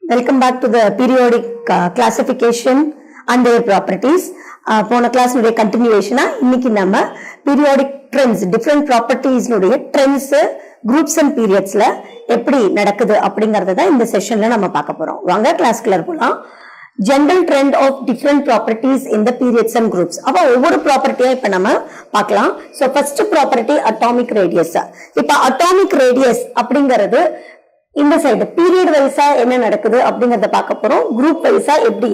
Welcome back to the periodic classification and their properties. போன class கண்டினியூவேஷனா இன்னைக்கு நம்ம periodic trends, different properties trends, groups and periodsல எப்படி நடக்குது அப்படிங்கறத தான் இந்த செஷன்ல நம்ம பார்க்க போறோம். வாங்க கிளாஸ்க்குள்ள போலாம். General trend of different properties in the periods and groups. அப்ப ஒவ்வொரு ப்ராப்பர்ட்டியா இப்ப நம்ம பார்க்கலாம். So first property atomic radius. இப்ப atomic radius அப்படிங்கிறது இந்த சைடு பீரியட் வைஸா என்ன நடக்குது அப்படிங்கறத பார்க்க போறோம். குரூப் வைஸா எப்படி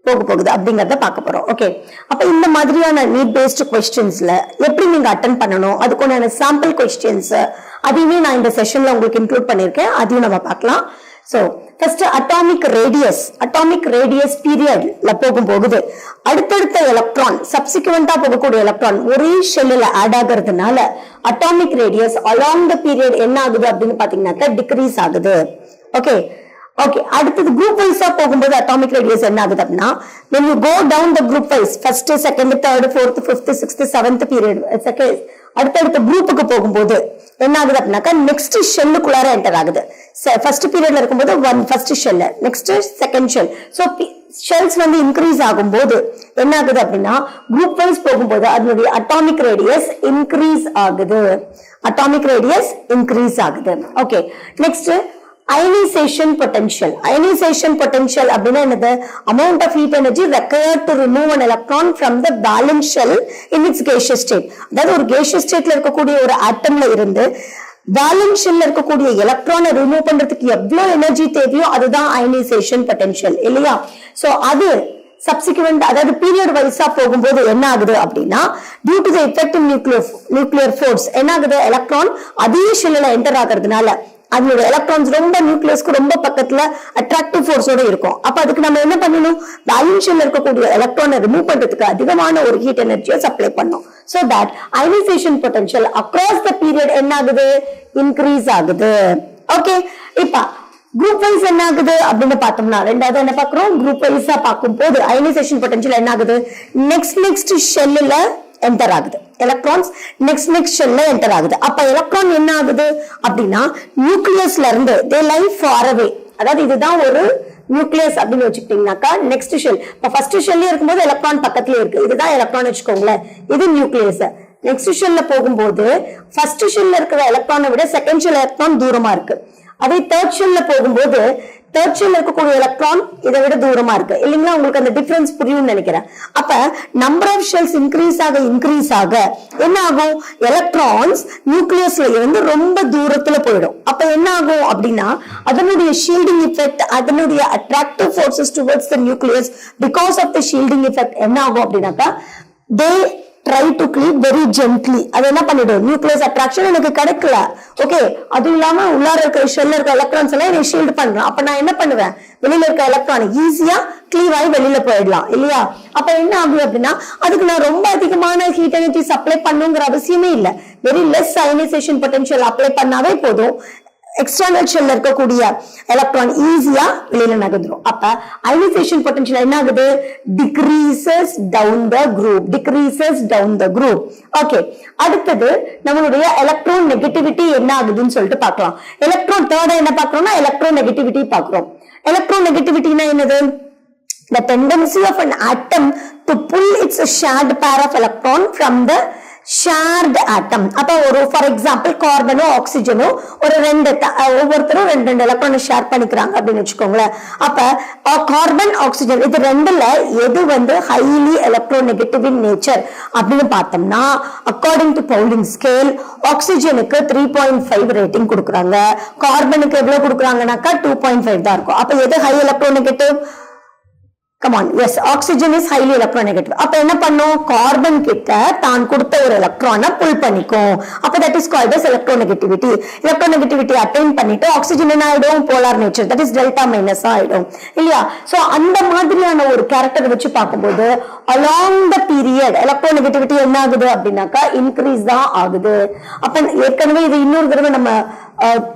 போகுது அப்படிங்கறத பார்க்க போறோம். ஓகே, அப்ப இந்த மாதிரியான நீட் பேஸ்ட் क्वेश्चंसல எப்படி நீங்க அட்டெண்ட் பண்ணணும், அதுக்குண்டான சாம்பிள் क्वेश्चंस அதையுமே நான் இந்த செஷன்ல உங்களுக்கு இன்க்ளூட் பண்ணிருக்கேன். அதையும் நம்ம பார்க்கலாம். சோ ஃபர்ஸ்ட் அட்டாமிக் ரேடியஸ் பீரியட்ல போகும்போது அடுத்தடுத்த எலக்ட்ரான் சப்சிக்வெண்டா போகக்கூடிய எலக்ட்ரான் ஒரே ஷெல்லுல ஆட் ஆகிறதுனால atomic radius along the period என்ன ஆகுது அப்படின்னு பாத்தீங்கன்னாக்கா டிக்ரீஸ் ஆகுது. ஓகே, அடுத்தது குரூப் வைஸா போகும்போது அட்டாமிக் ரேடியஸ் என்ன ஆகுது அப்படின்னா when you go down the group wise first second third fourth fifth sixth seventh period அடுத்தடுத்த குரூப்புக்கு போகும்போது என்ன ஆகுது அப்படின்னாக்கா நெக்ஸ்ட் ஷெல்லுக்குள்ளார என்டர் ஆகுது. ஃபர்ஸ்ட் பீரியட்ல இருக்கும்போது first shell, next second shell. So shells increase ஆகும்போது என்ன ஆகுது அப்படின்னா குரூப் வைஸ் போகும்போது அதனுடைய அட்டாமிக் ரேடியஸ் இன்க்ரீஸ் ஆகுது. ஓகே, நெக்ஸ்ட் ionization potential அப்படின்னா என்னது? amount of heat energy required to remove an electron from the valence shell in its gaseous state. அதாவது ஒரு gaseous stateல இருக்கக்கூடிய ஒரு ஆட்டம்ல இருந்து வேலன்ஸ் ஷெல்ல இருக்கக்கூடிய எலக்ட்ரானை ரிமூவ் பண்றதுக்கு எவ்வளவு எனர்ஜி தேவையோ அதுதான் அயனைசேஷன் பொட்டன்ஷியல் இல்லையா? சோ அது சப்சிக்வெண்ட் அதாவது பீரியட் வைஸா போகும்போது என்ன ஆகுது அப்படின்னா due to the effect in nuclear force என்ன ஆகுது? எலக்ட்ரான் அதே ஷெல்ல என்டர் ஆகிறதுனால அதோட எலக்ட்ரான்ஸ் ரொம்ப நியூக்ளியஸ்க்கு ரொம்ப பக்கத்துல அட்ராக்டிவ் ஃபோர்ஸோட இருக்கும். அப்ப அதுக்கு நம்ம என்ன பண்ணணும்? வேலன்ஸ் ஷெல்ல இருக்கக்கூடிய எலக்ட்ரானை ரிமூவ் பண்றதுக்கு அதிகமான ஒரு ஹீட் எனர்ஜியை சப்ளை பண்ணும். So that ionization potential across the period என்ன ஆகுது? இன்க்ரீஸ் ஆகுது. ஓகே, இப்ப குரூப் வைஸ் என்ன ஆகுது அப்படின்னு பார்த்தோம்னா ரெண்டாவது என்ன பாக்குறோம்? குரூப் வைஸா பார்க்கும் போது அயனைசேஷன் பொட்டன்ஷியல் என்ன ஆகுது? நெக்ஸ்ட் ஷெல்லுல என்டர் ஆகுது. எலக்ட்ரான்ஸ் நெக்ஸ்ட் ஷெல்ல என்டர் ஆகுது. அப்ப எலக்ட்ரான் என்ன ஆகுது அப்படின்னா நியூக்ளியஸ்ல இருந்து they lie far away. அதாவது இதுதான் ஒரு நியூக்ளியஸ் அப்படின்னு வச்சுக்கிட்டீங்கன்னாக்கா நெக்ஸ்ட் ஷெல். இப்ப ஃபர்ஸ்ட் ஷெல்ல இருக்கும்போது எலக்ட்ரான் பக்கத்துல இருக்கு, இதுதான் எலக்ட்ரான் வச்சுக்கோங்களேன், இது நியூக்ளியஸ். நெக்ஸ்ட் ஷெல்ல போகும்போது ஃபர்ஸ்ட் ஷெல்ல இருக்கிற எலக்ட்ரானை விட செகண்ட் ஷெல் எலக்ட்ரான் தூரமா இருக்கு. அதே தேர்ட் ஷெல்ல போகும்போது தேர்ட் ஷெல்ல இருக்கக்கூடிய எலக்ட்ரான் இதை விட தூரமா இருக்கு இல்லைங்களா? உங்களுக்கு அந்த டிஃபரன்ஸ் புரியும் நினைக்கிறேன். அப்ப நம்பர் ஆஃப் ஷெல்ஸ் இன்க்ரீஸ் ஆக என்ன ஆகும்? எலக்ட்ரான்ஸ் நியூக்ளியஸ்ல இருந்து ரொம்ப தூரத்துல போயிடும். அப்ப என்ன ஆகும் அப்படின்னா அதனுடைய ஷீல்டிங் எஃபெக்ட், அதனுடைய attractive forces towards the nucleus because of the shielding effect என்ன ஆகும் அப்படின்னாக்கா they try to cleave very gently. அது என்ன பண்ணிடும்? நியூக்ளியஸ் அட்ராக்ஷன் எனக்கு கிடைக்கல. ஓகே, அதுவும் இல்லாம உள்ளார இருக்க ஷெல்ல இருக்க எலக்ட்ரான்ஸ் எல்லாம் என்னை ஷீல்ட் பண்றேன். அப்ப நான் என்ன பண்ணுவேன்? வெளியில இருக்க எலக்ட்ரான் ஈஸியா கிளீவ் ஆகி வெளியில போயிடலாம் இல்லையா? அப்ப என்ன ஆகும் அப்படின்னா அதுக்கு நான் ரொம்ப அதிகமான ஹீட் எனர்ஜி சப்ளை பண்ணுங்கிற அவசியமே இல்லை. Very less ionisation potential apply பண்ணாவே போதும், எக்ஸ்டர்னல் ஷெல்ல இருக்கக்கூடிய எலக்ட்ரான் ஈஸியா வெளியில நகர்ந்துரும். அப்ப அயனைசேஷன் பொட்டன்ஷியல் என்ன ஆகுது? Decreases down the group. Okay, அடுத்தது நம்மளுடைய எலக்ட்ரான் நெகட்டிவிட்டி என்ன ஆகுதுன்னு சொல்லிட்டு பார்க்கலாம். எலக்ட்ரான் தேர்டா என்ன பார்க்கறோம்னா எலக்ட்ரான் நெகட்டிவிட்டி பார்க்கிறோம். எலக்ட்ரான் நெகட்டிவிட்டினா என்னது? The tendency of an atom to pull its shared pair of electron from the shared atom. அப்ப ஒரு ஃபார் எக்ஸாம்பிள் கார்பனோ ஆக்சிஜனோ ஒரு ஒவ்வொருத்தரும் ரெண்டு எலக்ட்ரானை ஷேர் பண்ணிக்கிறாங்க அப்படின்னு வச்சுக்கோங்களேன். அப்ப கார்பன் ஆக்சிஜன் இது ரெண்டுல எது highly electronegative in nature அப்படின்னு பார்த்தோம்னா அக்கார்டிங் டு பவுலிங் ஸ்கேல் ஆக்சிஜனுக்கு 3.5 ரேட்டிங் கொடுக்குறாங்க, கார்பனுக்கு எவ்வளவு கொடுக்குறாங்கன்னாக்கா 2.5 தான் இருக்கும். அப்ப எது high electronegative? Come on, yes, oxygen is highly electronegative. அப்ப என்ன பண்ணும்? கார்பன் கிட்ட தான் கொடுத்த ஒரு எலக்ட்ரானை புல் பண்ணிக்கும். அப்ப that is called as electronegativity. electronegativity attain பண்ணிட்டு ஆக்சிஜன் என்ன ஆயிடும்? Polar nature, that is delta minus ஆயிடும் இல்லையா? சோ அந்த மாதிரியான ஒரு கேரக்டர் வச்சு பார்க்கும்போது along the period electronegativity என்ன ஆகுது அப்படின்னாக்கா இன்க்ரீஸ் தான் ஆகுது. அப்ப ஏற்கனவே இது இன்னொரு தடவை நம்ம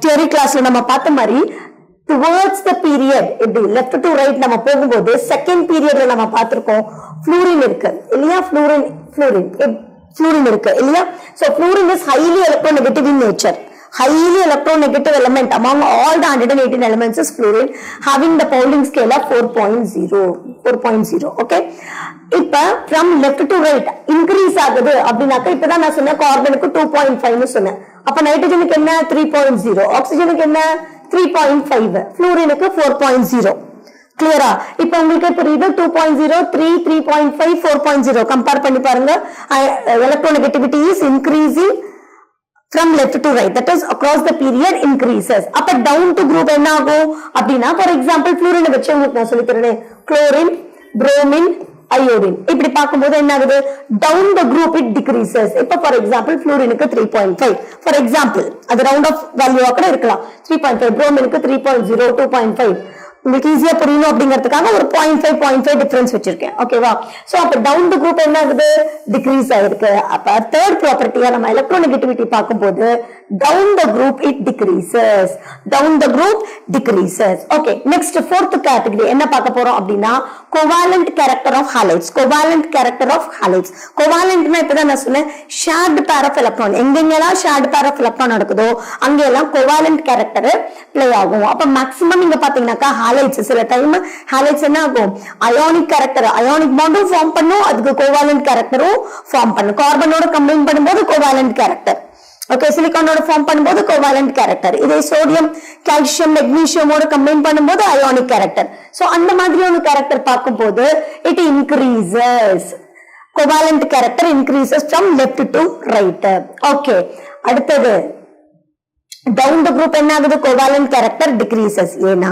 தியரி கிளாஸ்ல நம்ம பார்த்த மாதிரி towards the period இப்படி left to right நம்ம போகும்போது செகண்ட் பீரியட்ல நம்ம பார்த்திருக்கோம் ஃப்ளூரின் இருக்கு இல்லையா? ஃப்ளூரின் இருக்கு இல்லையா? So fluorine is highly electronegative in nature. highly electronegative element among all the 118 elements is fluorine, having the Pauling scale of 4.0. Okay, இப்ப from left to right increase ஆகுது அப்படின்னாக்க இப்பதான் நான் சொன்ன கார்பனுக்கு 2.5 சொன்னேன். அப்ப நைட்ரஜனுக்கு என்ன 3.0, ஆக்சிஜனுக்கு என்ன 3.5, ஃப்ளூரினுக்கு 4.0. கிளியரா? இப்ப உங்களுக்கு புரியுது 2.0, 3, 3.5, 4.0 கம்பேர் பண்ணி பாருங்க. electronegativity is increasing from left to right, that is across the period increases. அப்ப down to group என்ன ஆகும் அப்படின்னா, for example fluorine வச்சு உங்களுக்கு நான் சொல்லி தரேன். chlorine, bromine, iodine இப்படி பார்க்கும்போது என்ன ஆகுது, down the group it decreases. இப்ப for example fluorineக்கு 3.5 for example, அது round of value கூட இருக்கலாம். 3.5, bromineக்கு 3.0, 2.5 உங்களுக்கு ஈஸியா புரியணும் அப்படிங்கிறதுக்காக ஒரு 0.5 டிஃபரன்ஸ் வச்சிருக்கேன். ஓகேவா? சோ அப்ப டவுன் தி குரூப் என்ன ஆகுது, டிக்ரீஸ் ஆயிருக்கு. அப்ப தேர்ட் ப்ராப்பர்ட்டியா நம்ம எலக்ட்ரோநெகட்டிவிட்டி பார்க்கும்போது down the group it decreases, down the group decreases. Okay, next fourth category என்ன பார்க்க போறோம் அப்படின்னா covalent character of halides. Covalent character of halides, கோவாலன்ட்னா இப்பதான் நான் சொன்னேன் ஷேர்ட் பேர் ஆஃப் எலக்ட்ரான். எங்கெங்கெல்லாம் ஷேர்ட் பேர் ஆஃப் எலக்ட்ரான் நடக்குதோ அங்கெல்லாம் கோவாலன்ட் கேரக்டர் ப்ளே ஆகும். அப்ப மேக்ஸிமம் நீங்க பாத்தீங்கன்னாக்கா ஹாலைட்ஸ், சில டைம் ஹாலைட்ஸ் என்ன ஆகும், அயானிக் கேரக்டர், அயானிக் பாண்டும் ஃபார்ம் பண்ணும், அதுக்கு கோவாலன்ட் கேரக்டரும் ஃபார்ம் பண்ணும். கார்பனோட கம்பைன் பண்ணும்போது கோவாலன்ட் கேரக்டர், ஓகே, சிலிகானோட ஃபார்ம் பண்ணும்போது கோவாலன்ட் கேரக்டர். இதே சோடியம், கால்சியம், மெக்னீசியமோட கம்பைன் பண்ணும்போது அயானிக் கேரக்டர். சோ அந்த மாதிரியான கேரக்டர் பார்க்கும்போது it increases, covalent character increases from left to right. Okay, அடுத்தது டவுன் தி குரூப் என்ன ஆகுது, கோவாலன்ட் கேரக்டர் டிக்ரீசஸ். ஏன்னா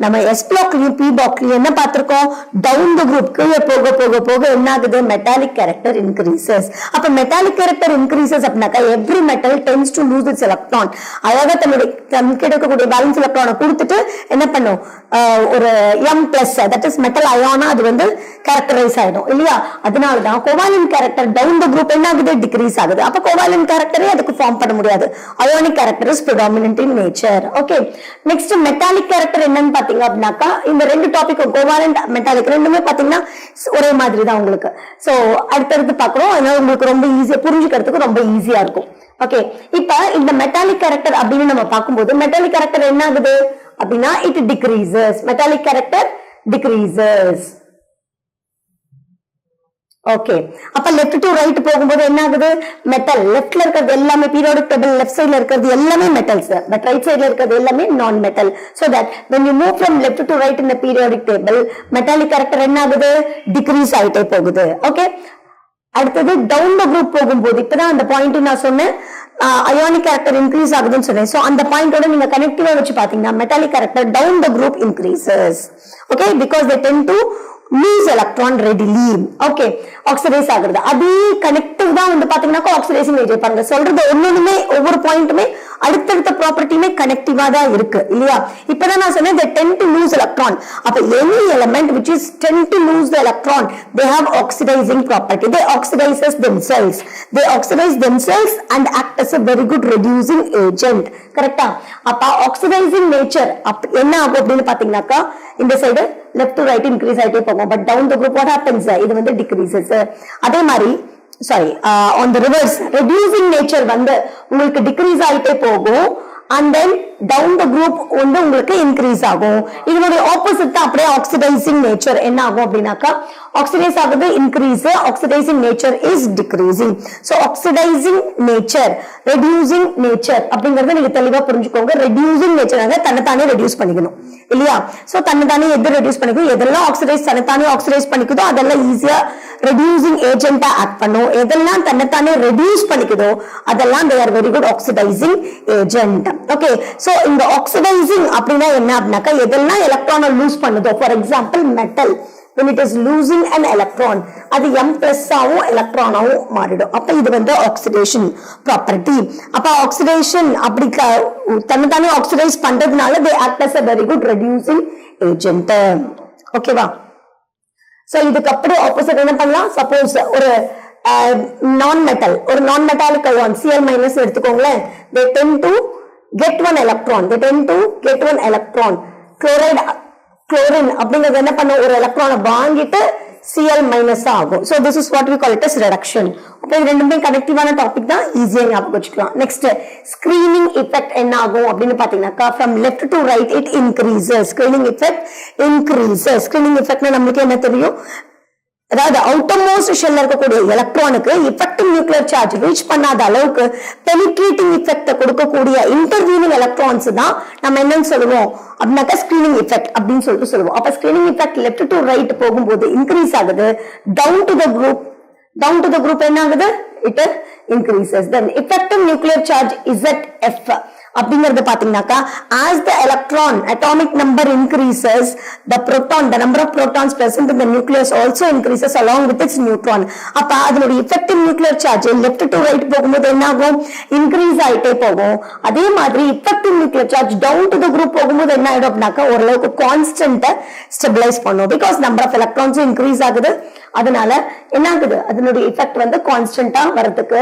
நம்ம எஸ் பிளாக்லயும் பி பிளாக்லயும் என்ன பார்த்திருக்கோம், டவுன் தி குரூப் கீழே போக போக போக என்ன ஆகுது, மெட்டாலிக் கேரக்டர் இன்க்ரீசஸ். அப்ப மெட்டாலிக் கேரக்டர் இன்க்ரீசஸ் அப்படின்னாக்கா every metal tends to lose its electron. அதாவது தன்னுடைய இருக்கக்கூடிய பேலன்ஸ் எலக்ட்ரானை கொடுத்துட்டு என்ன பண்ணும், ஒரு M plus that is metal அயானா அது வந்து கேரக்டரைஸ் ஆயிடும் இல்லையா? அதனாலதான் covalent character down the group என்ன ஆகுது, டிக்ரீஸ் ஆகுது. அப்ப கோவாலன்ட் கேரக்டரே அதுக்கு ஃபார்ம் பண்ண முடியாது. Ionic character predominant in nature. Okay, next metallic character என்னன்னு பாத்தீங்க அப்படினாக்கா இந்த ரெண்டு டாபிக் கோவாலன்ட் மெட்டாலிக் ரெண்டுமே பாத்தீங்கன்னா ஒரே மாதிரி தான் உங்களுக்கு. சோ அடுத்து பார்க்கறோம், அதனால உங்களுக்கு ரொம்ப ஈஸியா புரிஞ்சுக்கிறதுக்கு ரொம்ப ஈஸியா இருக்கும். ஓகே, இப்ப இந்த மெட்டாலிக் கேரக்டர் அப்படின்னு நம்ம பார்க்கும்போது மெட்டாலிக் கேரக்டர் என்ன ஆகுது அப்படின்னா it decreases, metallic character decreases. Okay, அப்ப லெஃப்ட் டு ரைட் போகும்போது என்ன ஆகுது, மெட்டல் லெஃப்ட்ல இருக்கிறது எல்லாமே பீரியாடிக் டேபிள் லெஃப்ட் சைடுல இருக்கிறது எல்லாமே மெட்டல்ஸ், பட் ரைட் சைடுல இருக்கிறது எல்லாமே நான் metal. So that when you move from left to right in the periodic table metallic character என்ன ஆகுது, டிக்ரீஸ் ஆயிட்டே போகுது. ஓகே, அடுத்தது டவுன் தி குரூப் போகும்போது இப்பதான் அந்த பாயிண்ட் நான் சொன்னேன், அயானிக் கேரக்டர் இன்க்ரீஸ் ஆகுதுன்னு சொன்னேன். சோ அந்த பாயிண்டோட நீங்க கனெக்டிவா வச்சு பாத்தீங்கன்னா metallic character down the group increases. Okay, because they tend to lose electron readily. Okay, oxidize ஆகுது. அதே கனெக்டிவ் தான் வந்து பாத்தீங்கன்னா ஆக்சிடைசிங் ஏஜென்ட். பாருங்க சொல்றது ஒண்ணுமே ஒவ்வொரு பாயிண்ட்டுமே அடுத்தடுத்த ப்ராப்பர்ட்டியுமே கனெக்டிவா தான் இருக்கு இல்லையா? இப்பதான் நான் சொன்னேன் they tend to lose electron. அப்ப any element which is tend to lose the electron they have oxidizing property. They oxidizes themselves. They oxidize themselves and act as a very good reducing agent. கரெக்டா? அப்ப oxidizing nature என்ன ஆகும் அப்படின்னு பாத்தீங்கன்னாக்கா இந்த side left to right increase ஆயிட்டே போகும். But down the group what happens, இது வந்து decreases. அதே மாதிரி on the reverse reducing nature வந்து உங்களுக்கு decrease ஆயிட்டே போகும், and then down the group வந்து உங்களுக்கு increase ஆகும். இதனுடைய ஆப்போசிட் தான் அப்படியே oxidizing nature என்ன ஆகும் அப்படின்னாக்கா oxidize ஆகுது, increase, oxidizing nature is decreasing. So oxidizing nature, reducing nature அப்படிங்கறத நீங்க தெளிவா புரிஞ்சுக்கோங்க. reducing nature தன்னைத்தானே ரெடியூஸ் பண்ணிக்கணும் இல்லையா? சோ தன்னைத்தானே எது ரெடியூஸ் பண்ணிக்கும், எதெல்லாம் ஆக்சிடைஸ் தன்னைத்தானே ஆக்சிடைஸ் பண்ணிக்குதோ அதெல்லாம் ஈஸியா ரெடியூசிங் ஏஜென்ட்டா ஆக்ட் பண்ணும். எதெல்லாம் தன்னைத்தானே ரெடியூஸ் பண்ணிக்குதோ அதெல்லாம் they are very good oxidizing agent. Okay, so இந்த ஆக்சிடைசிங் அப்படின்னா என்ன அப்படின்னாக்கா எதெல்லாம் எலக்ட்ரானை லூஸ் பண்ணுதோ, for example metal when it is losing an electron அது m plus ஆவும் எலக்ட்ரானாவும் மாறிடும். அப்ப இது வந்து ஆக்சிடேஷன் ப்ராப்பர்ட்டி. அப்ப ஆக்சிடேஷன் அப்படி தன்னைத்தானே ஆக்சிடைஸ் பண்றதுனால they act as a very good reducing agent. ஓகேவா? சோ இதுக்கு அப்படியே ஆப்போசிட் என்ன பண்ணலாம், சப்போஸ் ஒரு நான் மெட்டல், ஒரு non metallic ion Cl minus எடுத்துக்கோங்களேன், they tend to get one electron, they tend to get one electron. Chlorine அப்படிங்கிறது என்ன பண்ண, ஒரு எலக்ட்ரானை வாங்கிட்டு Cl minus ஆகும். So this is what we call it as reduction. அப்ப இது ரெண்டுமே கனெக்டிவான டாபிக் தான், ஈஸியா ஞாபகம் வச்சுக்கலாம். நெக்ஸ்ட் ஸ்கிரீனிங் எஃபெக்ட் என்ன ஆகும் அப்படின்னு பாத்தீங்கன்னாக்கா from left to right it increases. Screening effect increases. Screening எஃபெக்ட்னா நமக்கு என்ன தெரியும், அதாவது அவுட்டர்மோஸ்ட் ஷெல்ல இருக்கக்கூடிய எலக்ட்ரானுக்கு எஃபெக்டிவ் நியூக்ளியர் சார்ஜ் ரீச் பண்ணாத அளவுக்கு பெனிட்ரேட்டிங் எஃபெக்ட் கொடுக்கக்கூடிய இன்டர்வீனிங் எலக்ட்ரான்ஸ் தான் நம்ம என்னன்னு சொல்லுவோம் அப்படின்னாக்கா ஸ்கிரீனிங் எஃபெக்ட் அப்படின்னு சொல்லிட்டு சொல்லுவோம். அப்ப screening effect left to right போகும்போது இன்க்ரீஸ் ஆகுது. டவுன் டு த குரூப் என்ன ஆகுது, it increases. Then effective nuclear charge ZF அப்படிங்கறது பாத்தீங்கன்னாக்கா as the electron atomic number increases, the number of protons present in the nucleus also increases along with its neutron. அப்ப அதனுடைய effective nuclear charge left to right போகும்போது என்ன ஆகும், increase ஆயிட்டே போகும். அதே மாதிரி effective nuclear charge down to the group போகும்போது என்ன ஆயிடும் அப்படின்னாக்கா ஓரளவுக்கு கான்ஸ்டன்ட் ஸ்டெபிலைஸ் பண்ணும். Because number of electrons increase ஆகுது. அதனால என்ன ஆகுது, அதனுடைய எஃபெக்ட் வந்து கான்ஸ்டன்டா வரதுக்கு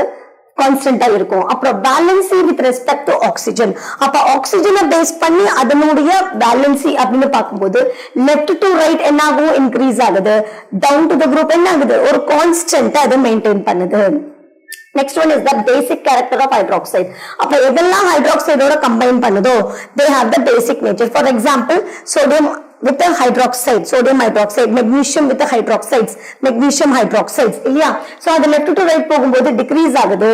கான்ஸ்டன்டா இருக்கும். அப்புறம் பேலன்சி வித் ரெஸ்பெக்ட் டு ஆக்சிஜன். அப்ப ஆக்சிஜனை பேஸ் பண்ணி அதனுடைய பேலன்சி அப்படின்னு பார்க்கும்போது லெஃப்ட் டு ரைட் என்ன ஆகும், இன்க்ரீஸ் ஆகுது. டவுன் டு தி குரூப் என்ன ஆகுது, ஒரு கான்ஸ்டன்ட்டா அதை மெயின்டைன் பண்ணுது. Next one is the basic character of hydroxide. அப்ப எதெல்லாம் ஹைட்ராக்சைடோட கம்பைன் பண்ணுதோ they have the basic nature. For example, sodium with a hydroxide, sodium hydroxide, magnesium with the hydroxides, magnesium hydroxides இல்லையா. So அது லெஃப்ட் டு ரைட் போகும்போது degrees ஆகுது.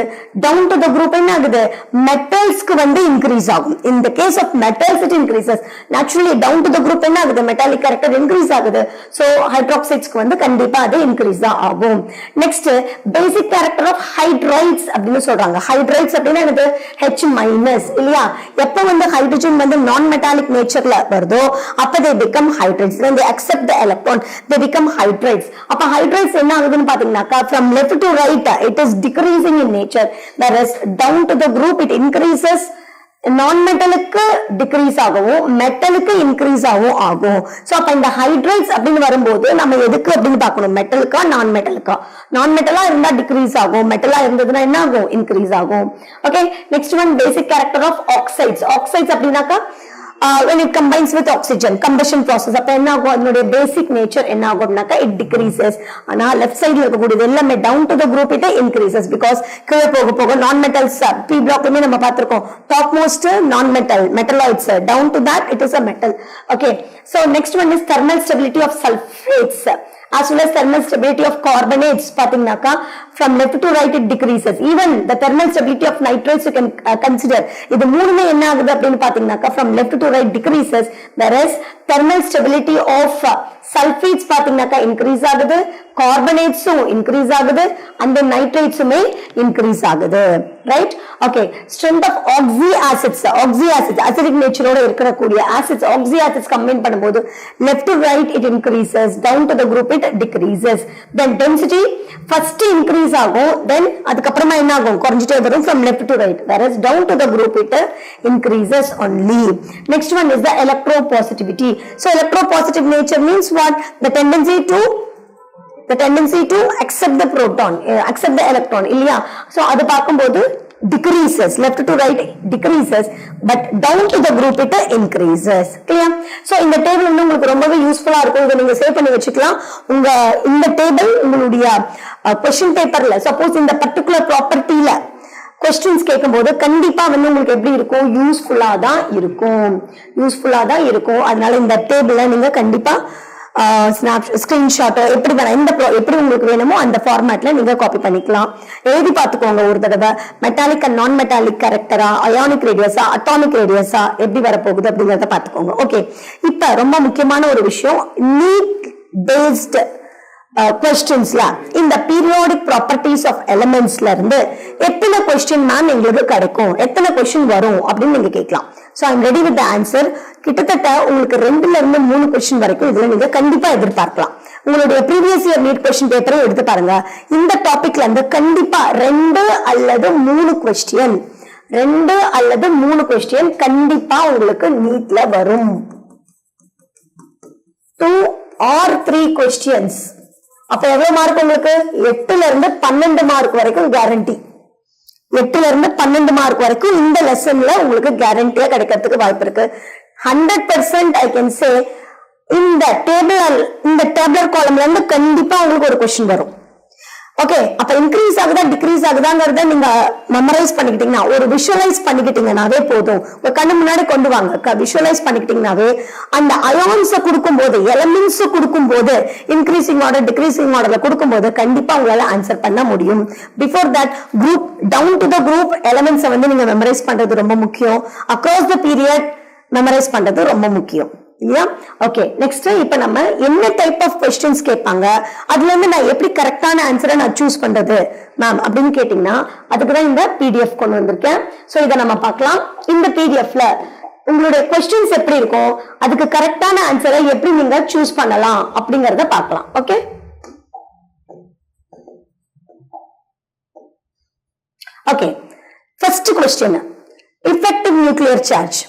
Down to the group என்ன ஆகுது, மெட்டல்ஸ்க்கு வந்து இன்க்ரீஸ் ஆகும். in the case of metals it increases. naturally down to the group என்ன ஆகுது, மெட்டாலிக் கேரக்டர் இன்க்ரீஸ் ஆகுது. சோ ஹைட்ராக்சைட்ஸ்க்கு வந்து கண்டிப்பா அது இன்க்ரீஸ் தான் ஆகும். Next basic character of hydrides அப்படின்னு சொல்றாங்க. ஹைட்ரைட்ஸ் அப்படின்னா என்னது, H மைனஸ் இல்லையா. எப்ப வந்து ஹைட்ரஜன் வந்து நான் மெட்டாலிக் நேச்சர்ல வருதோ அப்ப they become hydrates. When they accept the electron they become hydrates. அப்ப hydrates என்ன ஆகுதுன்னு பாத்தீங்கன்னாக்கா from left to right it is decreasing in nature, whereas down to the group it increases. நான் மெட்டலுக்கு டிக்ரீஸ் ஆகவும் மெட்டலுக்கு இன்க்ரீஸ் ஆகவும் ஆகும். சோ அப்ப இந்த ஹைட்ரைட்ஸ் அப்படின்னு வரும்போது நம்ம எதுக்கு அப்படின்னு பார்க்கணும், மெட்டலுக்கா நான் மெட்டலுக்கா. நான் மெட்டலா இருந்தா டிக்ரீஸ் ஆகும், மெட்டலா இருந்ததுன்னா என்ன ஆகும், இன்க்ரீஸ் ஆகும். Okay, next one basic character of oxides. Oxides அப்படின்னாக்கா when it combines with oxygen combustion process அப்ப என்ன ஆகும், அதனுடைய basic nature என்ன ஆகும்னாக்கா it decreases. ஆனா left side ல இருக்கக்கூடியது எல்லாமே down to the group it increases because கீழே போக போக non metals p blockமே நம்ம பார்த்திருக்கோம். topmost non metal metalloids, down to that it is a metal. Okay, so next one is thermal stability of sulfates as well as thermal stability of carbonates. பாத்தீங்கன்னாக்கா from left to right it decreases. Even the thermal stability of nitrates you can consider. இது மூணுமே என்ன ஆகுது அப்படின்னு பாத்தீங்கன்னாக்கா from left to right decreases, whereas thermal stability of sulfates பாத்தீங்கன்னாக்கா increase ஆகுது, carbonates increase ஆகுது, and then nitrates increase ஆகுது. Right? Okay, strength of oxyacids. Oxyacids acidic nature ஓட இருக்கக்கூடிய acids, oxyacids combine பண்ணும்போது left to right it increases, down to the group it decreases. Then density first increase ஆகும், then அதுக்கப்புறமா என்ன ஆகும், குறைஞ்சிட்டே வரும் from left to right, whereas down to the group it increases only. Next one is the electropositivity. So electropositive nature means what, the tendency to accept the proton, accept the electron இல்லையா. so அது பார்க்கும்போது decreases, left to right decreases, but down to the group it increases. clear? so இந்த table வந்து உங்களுக்கு ரொம்பவே யூஸ்ஃபுல்லா இருக்கும். இதை நீங்க சேவ் பண்ணி வச்சுக்கலாம். உங்க இந்த டேபிள் உங்களுடைய क्वेश्चन பேப்பர்ல சப்போஸ் இந்த பர்టిక్యులர் ப்ராப்பர்ட்டில क्वेश्चंस கேட்கும்போது கண்டிப்பா வந்து உங்களுக்கு எப்படி இருக்கும், யூஸ்ஃபுல்லா தான் இருக்கும். அதனால இந்த டேபிளை நீங்க கண்டிப்பா ஸ்கிரீன்ஷாட் எப்படி எப்படி உங்களுக்கு வேணுமோ அந்த ஃபார்மேட்ல நீங்க காப்பி பண்ணிக்கலாம். எழுதி பார்த்துக்கோங்க ஒரு தடவை. மெட்டாலிக் அண்ட் நான் மெட்டாலிக் கேரக்டரா, அயானிக் ரேடியஸா, அட்டாமிக் ரேடியஸா எப்படி வரப்போகுது அப்படிங்கறத பார்த்துக்கோங்க. ஓகே, இப்ப ரொம்ப முக்கியமான ஒரு விஷயம், நீட் பேஸ்ட் questionsல இந்த periodic properties of elementsல இருந்து எத்தனை question மேம் எங்களுக்கு கிடைக்கும், எத்தனை question வரும் அப்படின்னு நீங்க கேட்கலாம். so I'm ready with the answer. கிட்டத்தட்ட உங்களுக்கு 2ல இருந்து 3 question வரைக்கும் இதுல நீங்க கண்டிப்பா எதிர்பார்க்கலாம். உங்களுடைய previous year NEET question paper எடுத்து பாருங்க. இந்த டாபிக்ல இருந்து கண்டிப்பா 2 அல்லது 3 question கண்டிப்பா உங்களுக்கு நீட்ல வரும். 2 or 3 questions. அப்ப எவ்வளவு மார்க் உங்களுக்கு, 8ல இருந்து 12 மார்க் வரைக்கும் கேரண்டி. 8ல இருந்து 12 மார்க் வரைக்கும் இந்த லெசன்ல உங்களுக்கு கேரண்டியா கிடைக்கிறதுக்கு வாய்ப்பு இருக்கு. 100% I can say இந்த டேபிளர் காலம்ல இருந்து கண்டிப்பா உங்களுக்கு ஒரு क्वेश्चन வரும். ஓகே, அப்ப இன்க்ரீஸ் ஆகுதா டிக்ரீஸ் ஆகுதாங்கிறத நீங்க மெமரைஸ் பண்ணிக்கிட்டீங்கன்னா, ஒரு விஷுவலைஸ் பண்ணிக்கிட்டீங்கன்னாவே போதும். ஒரு கண்ணு முன்னாடி கொண்டு வாங்க, விஷுவலைஸ் பண்ணிக்கிட்டீங்கன்னாவே அந்த அயான்ஸ் கொடுக்கும் போது, எலமெண்ட்ஸ் கொடுக்கும் போது, இன்க்ரீசிங் ஆர்டர் டிக்ரீசிங் ஆர்டர்ல கொடுக்கும் போது கண்டிப்பா உங்களால ஆன்சர் பண்ண முடியும். Before that group down to the group elements வந்து நீங்க மெமரைஸ் பண்றது ரொம்ப முக்கியம். அக்ராஸ் த பீரியட் மெமரைஸ் பண்றது ரொம்ப முக்கியம் இல்லையா? ஓகே, நெக்ஸ்ட் இப்ப நம்ம என்ன டைப் ஆஃப் क्वेश्चंस கேட்பாங்க, அதுல இருந்து நான் எப்படி கரெக்டான ஆன்சரை நான் சூஸ் பண்றது மேம் அப்படின்னு கேட்டீங்கன்னா, அதுக்கு தான் இந்த பிடிஎஃப் கொண்டு வந்திருக்கேன். சோ இத நம்ம பார்க்கலாம். இந்த பிடிஎஃப்ல உங்களுடைய क्वेश्चंस எப்படி இருக்கும், அதுக்கு கரெக்டான ஆன்சரை எப்படி நீங்க சூஸ் பண்ணலாம் அப்படிங்கறத பார்க்கலாம். Okay, okay, first question effective nuclear charge.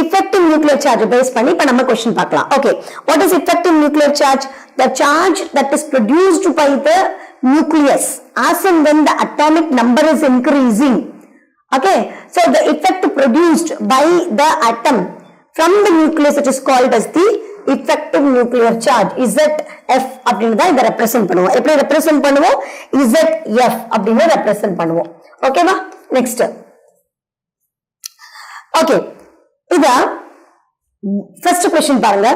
Effective nuclear charge base பண்ணி இப்ப நம்ம क्वेश्चन பார்க்கலாம். Okay, what is effective nuclear charge? The charge that is produced by the nucleus as and when the atomic number is increasing. Okay, so the effect produced by the atom from the nucleus, it is called as the effective nuclear charge. ZF அப்படினு தான் இத represent பண்ணுவோம். எப்படி represent பண்ணுவோம்? ZF அப்படினு represent பண்ணுவோம். ஓகேவா? Next. Okay, இத first question பாருங்க.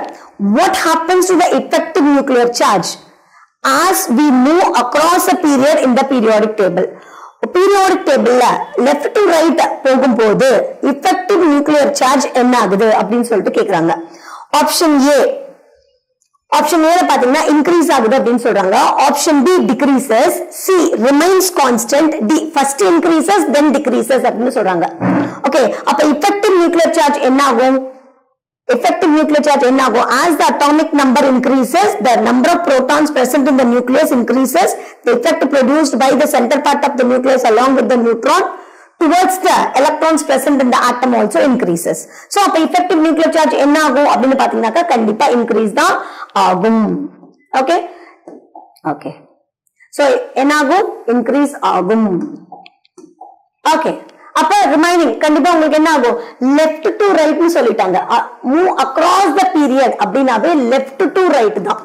What happens to the effective nuclear charge as we move across a period in the periodic table? Periodic table left to right போகும்போது effective nuclear charge என்ன ஆகுது அப்படின்னு சொல்லிட்டு கேக்குறாங்க. ஆப்ஷன் ஏ பாத்தீங்கன்னா increase ஆகுது அப்படின்னு சொல்றாங்க. Option B decreases, C remains constant, D first increases then decreases அப்படின்னு சொல்றாங்க. ஓகே, அப்ப effective nuclear charge என்ன ஆகும்? Effective nuclear charge என்ன ஆகும்? As the atomic number increases, the number of protons present in the nucleus increases. The effect produced by the center part of the nucleus along with the neutron towards the electrons present in the atom also increases. So அப்ப effective nuclear charge என்ன ஆகும் அப்படின்னு பாத்தீங்கன்னாக்கா கண்டிப்பா increase தான் ஆகும். Okay, okay, so என்ன ஆகும்? இன்க்ரீஸ் ஆகும். ஓகே, அப்ப ரிமைனிங் கண்டிப்பா உங்களுக்கு என்ன ஆகும்? லெஃப்ட் டு ரைட்னு சொல்லிட்டாங்க. மூவ் அக்ராஸ் த பீரியட் அப்படின்னாவே லெஃப்ட் டு ரைட் தான்.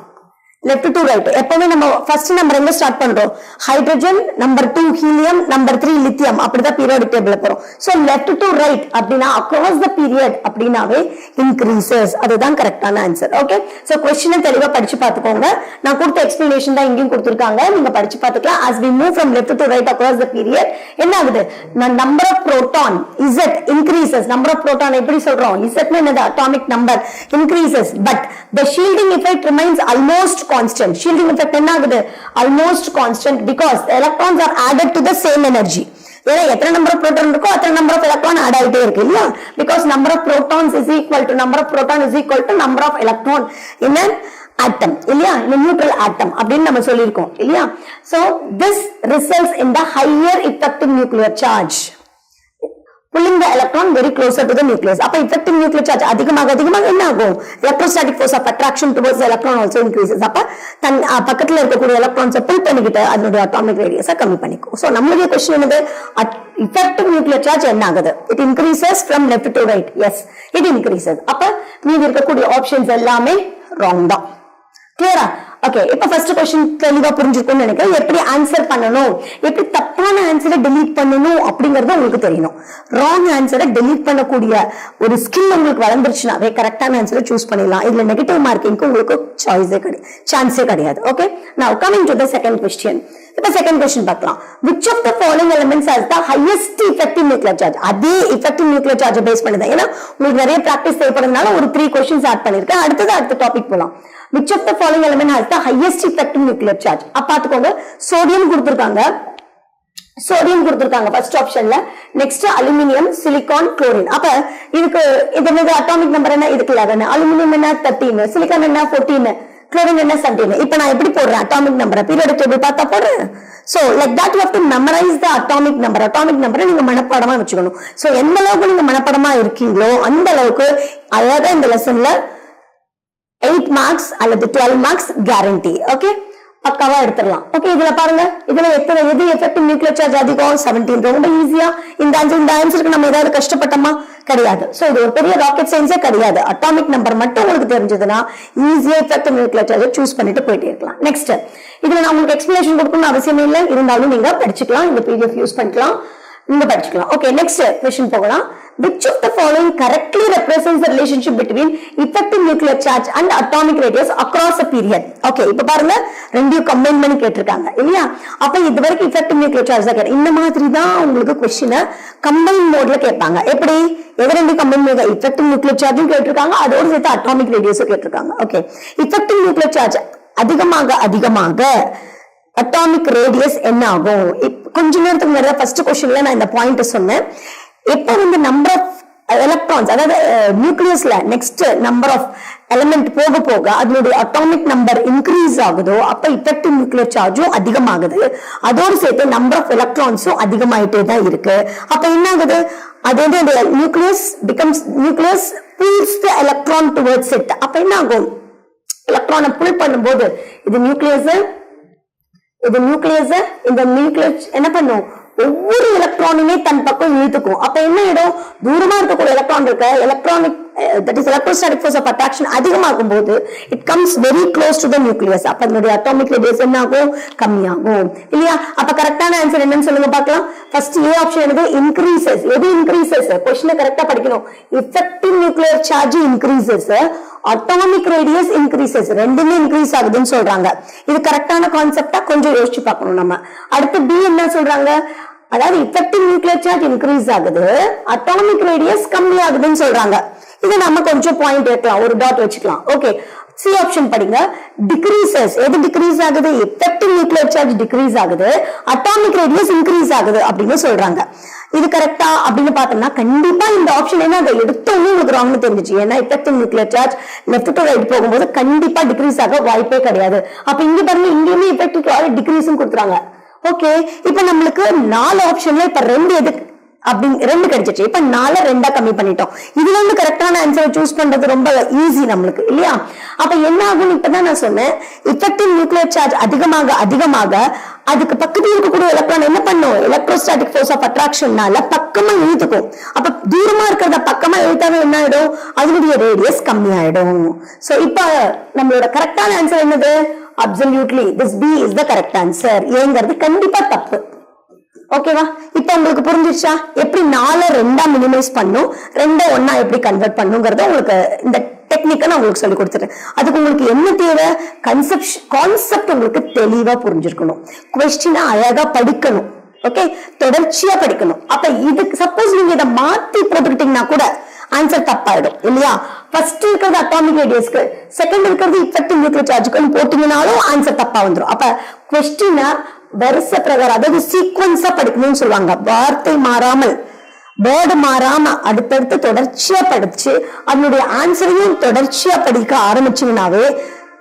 லெஃப்ட் டு ரைட் எப்பவுமே நம்ம ஃபர்ஸ்ட் நம்பர் எங்க ஸ்டார்ட் பண்றோம்? Hydrogen, number 2 helium, number 3 lithium, அப்படிதான் பீரியாடிக் டேபிள்ல போறோம். சோ லெஃப்ட் டு ரைட் அப்படின்னா அக்ராஸ் த பீரியட் அப்படின்னாவே இன்க்ரீசஸ். அதுதான் கரெக்டான ஆன்சர். ஓகே, சோ क्वेश्चन தெளிவா படிச்சு பாத்துக்கோங்க. நான் கொடுத்த எக்ஸ்பிளனேஷன் தான் இங்கேயும் கொடுத்திருக்காங்க, நீங்க படிச்சு பாத்துக்கலாம். as we move from left to right across the period என்ன ஆகுது? Number of proton Z increases. Number of proton எப்படி சொல்றோம்? Z னா என்னது? Atomic number increases, but the shielding effect remains almost constant. Shielding effect என்ன ஆகுது? almost constant because the electrons are added to the same energy. ஏன்னா எத்தனை number of proton இருக்கோ அத்தனை நம்பர் ஆஃப் எலக்ட்ரான் ஆட் ஆயிட்டே இருக்கு இல்லையா? because number of protons is equal to number of proton is equal to number of electron in an atom இல்லையா? in a neutral atom அப்படின்னு நம்ம சொல்லியிருக்கோம் இல்லையா? so this results in the higher effective nuclear charge, pulling the electron very closer to the nucleus. அப்ப effective nuclear charge அதிகமாக என்ன ஆகும்? electrostatic force of attraction towards the electron also increases. அப்ப பக்கத்துல இருக்கக்கூடிய electrons pull பண்ணிக்கிட்டு அதனுடைய atomic radius கம்மி பண்ணிக்கும். சோ நம்மளுடைய क्वेश्चन என்னது? effective nuclear charge என்ன ஆகுது? it increases from left to right. yes, it increases. அப்ப மீதி இருக்கக்கூடிய ஆப்ஷன்ஸ் எல்லாமே wrong தான். கிளியரா? ஓகே, இப்ப ஃபர்ஸ்ட் क्वेश्चन தெளிவா புரிஞ்சிருக்கும்னு நினைக்கிறேன். எப்படி ஆன்சர் பண்ணணும், எப்படி தப்பான ஆன்சரை டெலீட் பண்ணணும் அப்படிங்கறது உங்களுக்கு தெரியணும். ராங் ஆன்சரை டெலீட் பண்ணக்கூடிய ஒரு ஸ்கில் உங்களுக்கு வளர்ந்துருச்சுனாவே கரெக்டான ஆன்சரை சூஸ் பண்ணிடலாம். இதுல நெகட்டிவ் மார்க்கிங்க்கு உங்களுக்கு சான்ஸே கிடையாது. ஓகே, நவ coming to the second question. இப்ப செகண்ட் क्वेश्चन பார்க்கலாம். which of the following elements has the highest effective nuclear charge? அதே effective nuclear charge பேஸ் பண்ணி தான். ஏன்னா உங்களுக்கு நிறைய பிராக்டிஸ் தேவைப்படுறதுனால ஒரு 3 क्वेश्चंस ஆட் பண்ணிருக்கேன். அடுத்த டாபிக் போலாம். which of the following element has the highest effective nuclear charge? பாத்துக்கோங்க, சோடியம் கொடுத்திருக்காங்க ஃபர்ஸ்ட் ஆப்ஷன்ல. Next aluminium, silicon, chlorine. அப்ப இதுக்கு இதோட அட்டாமிக் நம்பர் என்ன? இதுக்கு 11, அலுமினியம் என்ன 13, சிலிகான் என்ன 14, குளோரின் என்ன 17. இப்ப நான் எப்படி போடுறேன் அட்டாமிக் நம்பர்? பீரியாடிக் டேபிள் பார்த்தா போடுறேன். So like that you have to memorize the atomic number. Atomic நம்பரை நீங்க மனப்பாடமா வச்சுக்கணும். சோ எந்த அளவுக்கு நீங்க மனப்பாடமா இருக்கீங்களோ அந்த அளவுக்கு அழகா இந்த லெசன்ல 8 marks அல்லது 12 marks guarantee. Okay, பக்காவா எடுத்துடலாம். ஓகே, இதுல பாருங்க, இதுல எது எஃபெக்டிவ் நியூக்ளியர் சார்ஜ் அதிகம்? 17. ரொம்ப ஈஸியா இந்த ஆன்சருக்கு நம்ம ஏதாவது கஷ்டப்பட்டோமா? கிடையாது. சோ இது ஒரு பெரிய ராக்கெட் சயின்ஸே கிடையாது. அட்டாமிக் நம்பர் மட்டும் உங்களுக்கு தெரிஞ்சதுன்னா ஈஸியா எஃபெக்டிவ் நியூக்ளியர் சார்ஜ் சூஸ் பண்ணிட்டு போயிட்டே இருக்கலாம். நெக்ஸ்ட், இதுல நான் உங்களுக்கு எக்ஸ்பிளேஷன் கொடுக்கணும்னு அவசியம் இல்லை, இருந்தாலும் நீங்க படிச்சுக்கலாம், இந்த PDF யூஸ் பண்ணிக்கலாம், நீங்க படிச்சுக்கலாம். ஓகே, நெக்ஸ்ட் क्वेश्चन போகலாம். Which of the following correctly represents the relationship between effective nuclear charge and atomic radius across a period? Okay, இப்ப பாருங்க, ரெண்டையும் கம்பைன் பண்ணி கேட்டிருக்காங்க இல்லையா? அப்ப இது வரைக்கும் effective nuclear charge தான் கேட்டேன். இந்த மாதிரி தான் உங்களுக்கு क्वेश्चனை கம்பைன் மோட்ல கேட்பாங்க. எப்படி? எது ரெண்டு கம்பைன் பண்ணி effective nuclear charge கேட்டிருக்காங்க, அதோட சேர்த்து atomic radius கேட்டிருக்காங்க. ஓகே, effective nuclear charge அதிகமாக அட்டாமிக் ரேடியஸ் என்ன ஆகும்? கொஞ்ச நேரத்துக்கு முன்னாடி ஃபர்ஸ்ட் क्वेश्चनல நான் இந்த பாயிண்ட் சொன்னேன். எப்ப வந்து நம்பர் ஆஃப் எலக்ட்ரான்ஸ், அதாவது நியூக்ளியஸ்ல நெக்ஸ்ட் நம்பர் ஆஃப் எலிமெண்ட் போக போக அதனுடைய அட்டாமிக் நம்பர் இன்க்ரீஸ் ஆகுதோ அப்ப எஃபெக்டிவ் நியூக்ளியர் சார்ஜும் அதிகமாகுது. அதோடு சேர்த்து நம்பர் ஆஃப் எலக்ட்ரான்ஸும் அதிகமாயிட்டே தான் இருக்கு. அப்ப என்ன ஆகுது? அதோட nucleus pulls the electron towards it. அப்ப என்ன ஆகும்? எலக்ட்ரானை புல் பண்ணும்போது இந்த நியூக்ளியஸ் என்ன பண்ணும்? ஒவ்வொரு எலக்ட்ரானுமே தன் பக்கம் இழுத்துக்கும். அப்ப என்ன இடம்? தூரமா இருக்கக்கூடிய எலக்ட்ரான் இருக்க electronic electrostatic force of attraction அதிகமாகும் போது it comes very close to the nucleus. அப்ப அதனுடைய அட்டாமிக் ரேடியஸ் என்ன ஆகும்? கம்மியாகும் இல்லையா? அப்ப கரெக்டான ஆன்சர் என்னன்னு சொல்லுங்க பார்க்கலாம். ஃபர்ஸ்ட் ஏ ஆப்ஷன் என்னது? இன்க்ரீசஸ். எது இன்க்ரீசஸ்? क्वेश्चन கரெக்டா படிக்கணும். Effective nuclear charge increases, atomic radius increases, ரெண்டுமே இன்க்ரீஸ் ஆகுதுன்னு சொல்றாங்க. இது கரெக்டான கான்செப்டா கொஞ்சம் யோசிச்சு பார்க்கணும் நம்ம. அடுத்து பி என்ன சொல்றாங்க? அதாவது எஃபெக்டிவ் நியூக்ளியர் சார்ஜ் இன்க்ரீஸ் ஆகுது, அட்டாமிக் ரேடியஸ் கம்மி ஆகுதுன்னு சொல்றாங்க. இது நம்ம கொஞ்சம் பாயிண்ட் வைக்கலாம், ஒரு டாட் வச்சுக்கலாம். ஓகே, சி ஆப்ஷன் படிங்க. டிக்ரீசஸ். எது டிக்ரீஸ் ஆகுது? எஃபெக்டிவ் நியூக்ளியர் சார்ஜ் டிக்ரீஸ் ஆகுது, அட்டாமிக் ரேடியஸ் இன்க்ரீஸ் ஆகுது அப்படின்னு சொல்றாங்க. இது கரெக்டா அப்படின்னு பார்த்தோம்னா கண்டிப்பா இந்த ஆப்ஷன் என்ன அதை எடுத்தோன்னு உங்களுக்கு ராங்னு தெரிஞ்சிச்சு. ஏன்னா effective nuclear charge left to right போகும்போது கண்டிப்பா டிக்ரீஸ் ஆக வாய்ப்பே கிடையாது. அப்ப இங்க பாருங்க, இங்கேயுமே எஃபெக்டிவ் சார்ஜ் டிக்ரீஸ் கொடுத்துறாங்க. ஓகே, இப்ப நம்மளுக்கு 4 ஆப்ஷன்ல இப்ப 2 எது அப்படின்னு 2 கிடைச்சிச்சு. இப்ப 4 2 கம்மி பண்ணிட்டோம். இதுல வந்து கரெக்டான ஆன்சரை சூஸ் பண்றது ரொம்ப ஈஸி நம்மளுக்கு இல்லையா? அப்ப என்ன ஆகும்? இப்பதான் நான் சொன்னேன், எஃபெக்டிவ் நியூக்ளியர் சார்ஜ் அதிகமாக அதுக்கு பக்கத்துல இருக்கக்கூடிய எலக்ட்ரான் என்ன பண்ணும்? எலக்ட்ரோஸ்டாட்டிக் ஃபோர்ஸ் ஆஃப் அட்ராக்ஷன்னால பக்கமா இழுத்துக்கும். அப்ப தூரமா இருக்கிறத பக்கமா இழுத்தாவே என்ன ஆயிடும்? அதனுடைய ரேடியஸ் கம்மி ஆயிடும். சோ இப்ப நம்மளோட கரெக்டான ஆன்சர் என்னது? Absolutely, this B is the correct answer. ஏங்கிறது கண்டிப்பா தப்பு. ஓகேவா? இப்ப உங்களுக்கு புரிஞ்சிருச்சா எப்படி 4 2 மினிமைஸ் பண்ணும், 2 1 எப்படி கன்வெர்ட் பண்ணுங்கிறத உங்களுக்கு இந்த டெக்னிக்கை நான் உங்களுக்கு சொல்லி கொடுத்துட்டேன். அதுக்கு உங்களுக்கு என்ன தேவை? கான்செப்ட் உங்களுக்கு தெளிவா புரிஞ்சிருக்கணும், क्वेश्चन அழகா படிக்கணும். ஓகே, தொடர்ச்சியா படிக்கணும். அப்ப இதுக்கு சப்போஸ் நீங்க இதை மாத்தி போட்டுக்கிட்டீங்கன்னா கூட ஆன்சர் தப்பாயிடும் இல்லையா? ஃபர்ஸ்ட் இருக்கிறது அட்டாமிக் ரேடியஸ்க்கு, செகண்ட் இருக்கிறது எஃபெக்டிவ் நியூக்ளியர் சார்ஜ்க்கு போட்டீங்கனாலும் ஆன்சர் தப்பா வந்துடும். அப்ப क्वेश्चन வரிசை பிரகாரம், அதாவது சீக்வன்ஸா படிக்கணும்னு சொல்லுவாங்க. வார்த்தை மாறாமல், வேர்டு மாறாம அடுத்தடுத்து தொடர்ச்சியா படிச்சு அதனுடைய ஆன்சரையும் தொடர்ச்சியா படிக்க ஆரம்பிச்சீங்கன்னாவே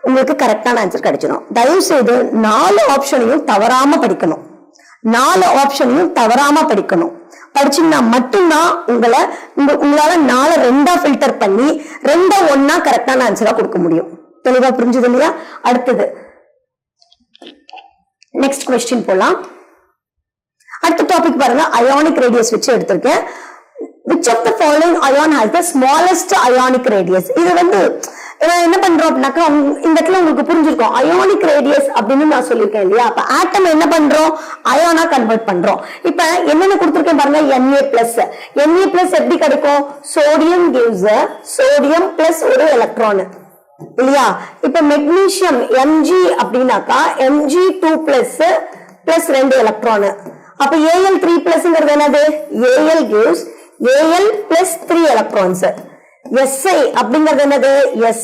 உங்களுக்கு கரெக்டான ஆன்சர் கிடைச்சிடும். தயவு செய்து 4 ஆப்ஷனையும் தவறாம படிக்கணும். 4 ஆப்ஷனையும் தவறாம படிக்கணும். படிச்சீங்கன்னா மட்டும்தான் உங்களால 4 2 ஃபில்டர் பண்ணி 2 1 கரெக்டான ஆன்சரா கொடுக்க முடியும். தெளிவா புரிஞ்சது இல்லையா? அடுத்தது நெக்ஸ்ட் क्वेश्चन போலாம். அடுத்த டாபிக் பாருங்க, அயானிக் ரேடியஸ் வச்சு எடுத்திருக்கேன். which of the following ion has the smallest ionic radius? இது வந்து என்ன பண்றோம் அப்படின்னாக்கா, இந்த இடத்துல உங்களுக்கு புரிஞ்சிருக்கும். அயானிக் ரேடியஸ் அப்படின்னு நான் சொல்லியிருக்கேன் இல்லையா? அப்ப ஆட்டம் என்ன பண்றோம்? அயானா கன்வெர்ட் பண்றோம். இப்ப என்னென்ன கொடுத்திருக்கேன் பாருங்க, Na+ எப்படி கிடைக்கும்? சோடியம் gives சோடியம் பிளஸ் ஒரு எலக்ட்ரான் இல்லையா? இப்ப மெக்னீசியம் Mg அப்படின்னாக்கா Mg2+ பிளஸ் 2 எலக்ட்ரான். அப்ப Al3+ என்னது? Al gives Al plus 3 electrons. Si அப்படிங்கிறது என்னது?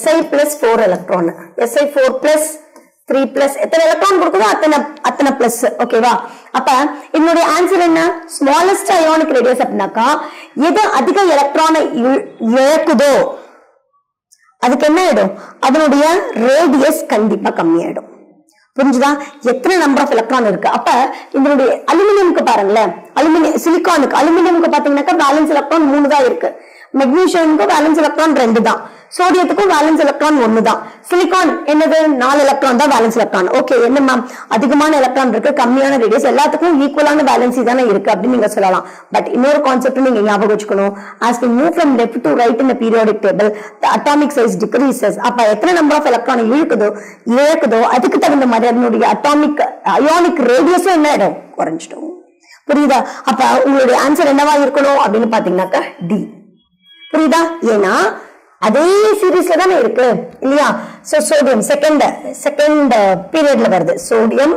Si plus 4 electron. Si 4 plus 3 plus எத்தனை எலக்ட்ரான் கொடுக்குதோ அத்தனை பிளஸ். ஓகேவா? அப்ப என்னுடைய ஆன்சர் என்ன? ஸ்மாலஸ்ட் அயானிக் ரேடியஸ் அப்படின்னாக்கா எது அதிக எலக்ட்ரானை இழக்குதோ அதுக்கு என்ன ஆயிடும்? அதனுடைய ரேடியஸ் கண்டிப்பா கம்மியாயிடும். புரிஞ்சுதா? எத்தனை நம்பர் ஆஃப் எலக்ட்ரான் இருக்கு. அப்ப இதனுடைய அலுமினியமுக்கு பாருங்களேன், சிலிக்கானுக்கு அலுமினியமுக்கு பாத்தீங்கன்னாக்கா வேலன்ஸ் எலக்ட்ரான் 3 தான் இருக்கு, மெக்னீசியமுக்கு வேலன்ஸ் எலக்ட்ரான் 2 தான், சோடியத்துக்கும் வேலன்ஸ் எலக்ட்ரான் ஒண்ணுதான். சிலிகான் என்னது 4 எலக்ட்ரான் தான் வேலன்ஸ் எலக்ட்ரான். ஓகே, என்ன மேம் அதிகமான எலக்ட்ரான் இருக்கு, கம்மியான ரேடியஸ், எல்லாத்துக்கும் ஈக்குவலான வேலன்சி தானே இருக்கு அப்படின்னு நீங்க சொல்லலாம். பட் இன்னொரு கான்செப்ட் நீங்க ஞாபகம் வச்சுக்கணும். as we move from left to right in the periodic table the atomic size decreases. அப்ப எத்தனை நம்பர் ஆஃப் எலக்ட்ரான் இழுக்குதோ அதுக்கு தகுந்த மாதிரி அதனுடைய அட்டாமிக் அயானிக் ரேடியஸும் என்ன ஆயிடும், குறைஞ்சிடும். புரியுதா? அப்ப உங்களுடைய ஆன்சர் என்னவா இருக்கணும் அப்படின்னு பாத்தீங்கன்னாக்கா டி. புரியுதா? ஏன்னா அதே சீரீஸ்ல தானே இருக்கு இல்லையா? சோ சோடியம் செகண்ட் பீரியட்ல வருது. Sodium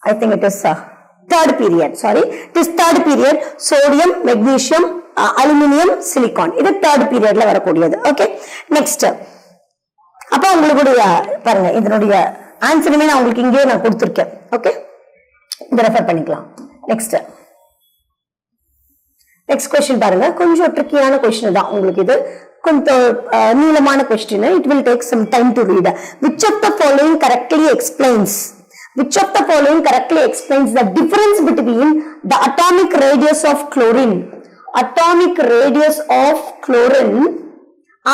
I think it is third period, sorry, it is third period. sodium, magnesium, aluminium, silicon, இது third periodல வரக்கூடியது. Okay, next. அப்ப உங்களுக்கு பாருங்க இதனுடைய ஆன்சருமே நான் உங்களுக்கு இங்கே நான் கொடுத்திருக்கேன். ஓகே, இத ரெஃபர் பண்ணிக்கலாம். நெக்ஸ்ட் क्वेश्चन பாருங்க, கொஞ்சம் ட்ரிக்கியான क्वेश्चन தான் உங்களுக்கு. இது கொஞ்சம் நீளமான question. it will take some time to read. which of the following correctly explains the difference between the atomic radius of chlorine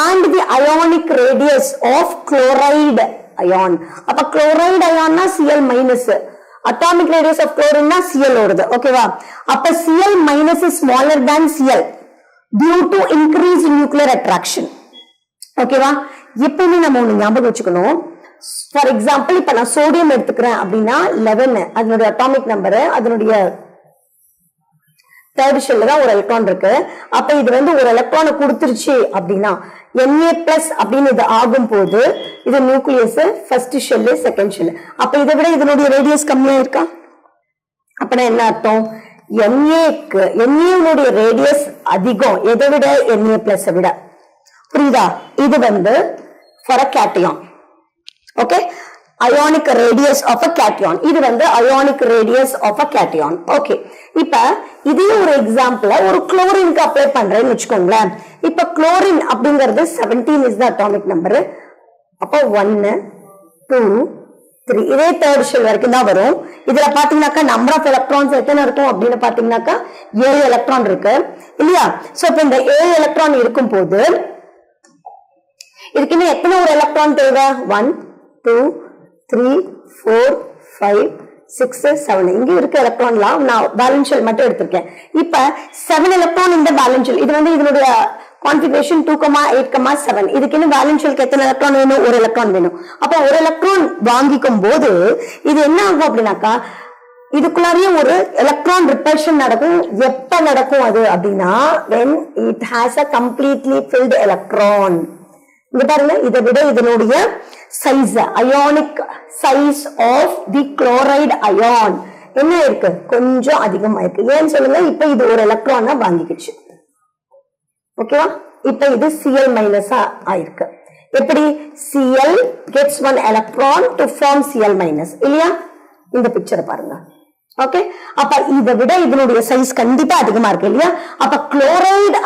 and the ionic radius of chloride ion? அப்ப chloride ion na Cl minus, atomic radius of chlorine na Cl வருது. ஓகேவா? அப்ப Cl minus is smaller than Cl due to increased nuclear attraction. ஓகேவா? எப்பவுமே நம்ம ஒண்ணு ஞாபகம் வச்சுக்கணும். ஃபார் எக்ஸாம்பிள் இப்ப நான் சோடியம் எடுத்துக்கிறேன் அப்படின்னா 11 அதனுடைய அட்டாமிக் நம்பர், அதனுடைய தேர்ட் ஷெல்ல தான் ஒரு எலக்ட்ரான் இருக்கு. அப்ப இது வந்து ஒரு எலக்ட்ரானை கொடுத்துருச்சு அப்படின்னா Na+ அப்படின்னு இது ஆகும் போது இது nucleus, first shell, second shell. அப்ப இதை விட இதனுடைய ரேடியஸ் கம்மியா இருக்கா? அப்பனா என்ன அர்த்தம்? Na ரேடியஸ் அதிகம் எதை விட? Na+ விட. புரியுதா? இது வந்து for a cation. Okay, ionic radius of a cation. இது வந்து ionic radius of a cation. Okay, இப்ப இதே ஒரு எக்ஸாம்பிள் ஒரு குளோரினுக்கு அப்ளை பண்றேன்னு வச்சுக்கோங்களேன். இப்ப குளோரின் அப்படிங்கிறது 17 is the atomic number. அப்ப 1 2 3 இதே தேர்ட் ஷெல் வரைக்கும் தான் வரும். இதுல பாத்தீங்கன்னாக்கா நம்பர் ஆஃப் எலக்ட்ரான்ஸ் எத்தனை இருக்கும் அப்படின்னு பாத்தீங்கன்னாக்கா 7 எலக்ட்ரான் இருக்கு இல்லையா? சோ இப்ப இந்த 7 எலக்ட்ரான் இருக்கும் போது இதுக்கு இன்னும் எத்தனை ஒரு எலக்ட்ரான் தேவை? 1 2 3 4 5 6 7 இங்க இருக்க எலக்ட்ரான்லாம் நான் பேலன்ஸ் ஷெல் மட்டும் எடுத்திருக்கேன். இப்ப 7 எலக்ட்ரான் இந்த பேலன்ஸ் ஷெல், இது வந்து இதனுடைய கான்ஃபிகரேஷன் 2,8,7. இதுக்கு இன்னும் பேலன்ஸ் ஷெல்க்கு எத்தனை எலக்ட்ரான் வேணும்? ஒரு எலக்ட்ரான் வேணும். அப்ப ஒரு எலக்ட்ரான் வாங்கிக்கும் போது இது என்ன ஆகும் அப்படின்னாக்கா இதுக்குள்ளாரையே ஒரு எலக்ட்ரான் ரிப்பல்ஷன் நடக்கும். எப்ப நடக்கும் அது அப்படின்னா when it has a completely filled electron. இங்க பாருங்க, இதை விட இதனுடைய size, ionic size of the chloride ion என்ன இருக்கு? கொஞ்சம் அதிகமா இருக்கு. ஏன்னு சொல்லுங்க, இப்ப இது ஒரு எலக்ட்ரானா வாங்கிக்கிச்சு. ஓகேவா? இப்ப இது Cl மைனஸ் ஆயிருக்கு. எப்படி? Cl gets one electron to form Cl minus இல்லையா? இந்த பிக்சரை பாருங்க. ஓகே, அப்ப இதை விட இதனுடைய சைஸ் கண்டிப்பா அதிகமா இருக்கு இல்லையா? அப்ப குளோரைடு